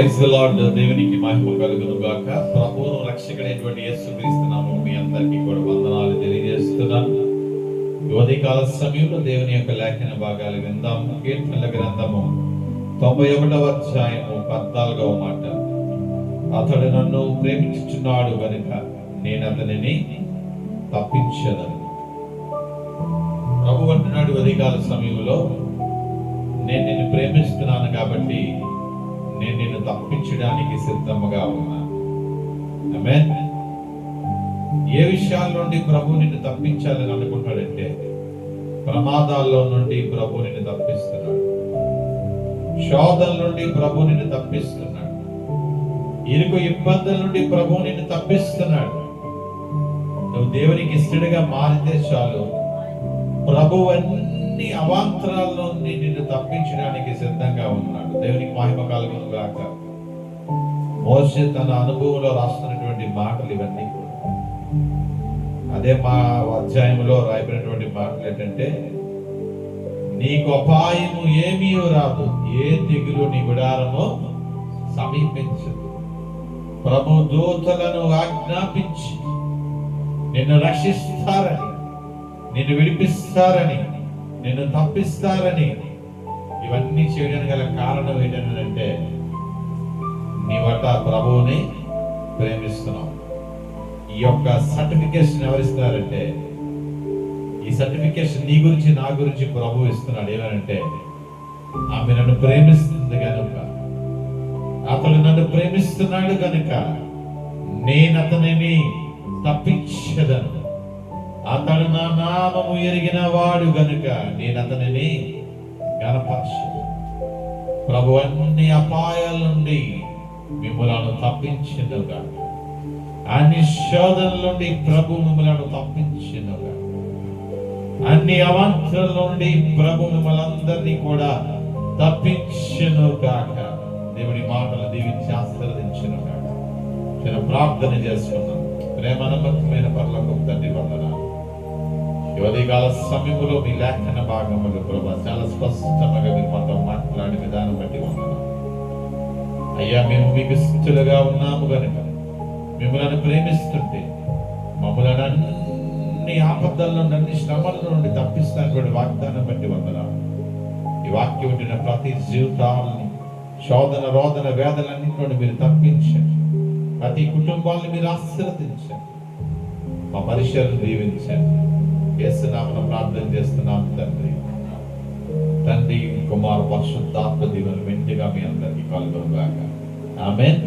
Praise the lord. దేవునికి మహిమ కలుగును గాక. ప్రభువును రక్షకుడైనటువంటి యేసుక్రీస్తు నామమున మీ అందరికీ కూడా వందనాలు తెలియజేస్తున్నాను. ఈ ఉదయకాల సమయంలో దేవుని యొక్క లేఖన భాగాలు విందాము. కీర్తనల గ్రంథము 91వ అధ్యాయము 14వ మాట. అతడు నన్ను ప్రేమించుచున్నాడు గనుక నేను అతనిని తప్పించదను. ప్రభు అంటున్నాడు ఉదయకాల సమయంలో, నేను నిన్ను ప్రేమిస్తున్నాను కాబట్టి నేను నిన్ను తప్పించడానికి సిద్ధముగా ఉన్నాను. ఆమేన్. ఏ విషయాల నుండి ప్రభు నిన్ను తప్పించాలని అనుకుంటాడంటే, ప్రమాదాల్లో నుండి ప్రభు నిన్ను తప్పిస్తున్నాడు, శోధన నుండి ప్రభు నిన్ను తప్పిస్తున్నాడు, ఇరుకు ఇబ్బందుల నుండి ప్రభు నిన్ను తప్పిస్తున్నాడు. నువ్వు దేవునికి ఇష్టడిగా మారితే చాలు, ప్రభు అన్ని అవాంతరాల నుండి నిన్ను తప్పించడానికి సిద్ధంగా ఉన్నాడు. దేవునికి మహిమ కలుగును గాక. మోషే తన అనుభవంలో రాస్తున్నటువంటి మాటలు ఇవన్నీ కూడా అదే మా అధ్యాయంలో రాయబడినటువంటి మాటలు ఏంటంటే, నీకు అపాయము ఏమీ రాదు, ఏ తెగులు నీ గుడారము సమీపించదు. ప్రభు దూతలను ఆజ్ఞాపించి నిన్ను రక్షిస్తారని, నిన్ను విడిపిస్తారని, నిన్ను తప్పిస్తారని. ఇవన్నీ చేయడానికి గల కారణం ఏంటంటే, నీవట ప్రభువుని ప్రేమిస్తున్నావు. ఈ యొక్క సర్టిఫికేషన్ ఎవరిస్తున్నారంటే, ఈ సర్టిఫికేషన్ నీ గురించి నా గురించి ప్రభు ఇస్తున్నాడు. ఏమనంటే, ఆమె నన్ను ప్రేమిస్తుంది కనుక, అతడు నన్ను ప్రేమిస్తున్నాడు కనుక నేను అతనిని తప్పించదను. అతడు నా నామము ఎరిగిన వాడు గనుక నేను అతనిని గణపరచను. ప్రభు అన్ని అపాయాల నుండి మిమ్మలను తప్పించినగా, అన్ని శోధనల నుండి ప్రభు మిమ్మలను తప్పించినగా, అన్ని అవాంతరాల నుండి ప్రభు మిమ్మల్ని అందరినీ కూడా తప్పించును గాక. దేవుడి మాటలు దీవించి ఆశీర్వదించును గాక. నేను ప్రార్థన చేసుకున్నాను. ప్రేమ నమ్మకమైన పరలోకపు తండ్రి, వందనాలు. ఉదయకాల సమయంలో మీ లేఖన భాగములు ప్రభా చాలా స్పష్టంగా మీరు మాతో మాట్లాడే విధానం బట్టి వందనాలు అయ్యా. మేము మీకు ఇష్టలుగా ఉన్నాము కనుక, మిమ్మల్ని ప్రేమిస్తుంటే మమ్మల్ని అన్ని ఆపదల నుండి, అన్ని శ్రమల నుండి తప్పిస్తానటువంటి వాగ్దానం బట్టి వందనాలు. ఈ వాక్యం ఉండిన ప్రతి జీవితాలని శోధన, రోదన, వేదనన్నింటి నుండి మీరు తప్పించండి. ప్రతి కుటుంబాలను మీరు ఆశీర్వదించండి. మా పరిచయం దీవించండి. యేసు నామమున ప్రార్థన చేస్తున్నాం తండ్రి. తండ్రి, కుమార, పరిశుద్ధాత్మ దీవెనలు మెండుగా మీ అందరికీ కలుగును గాక. ఆమేన్.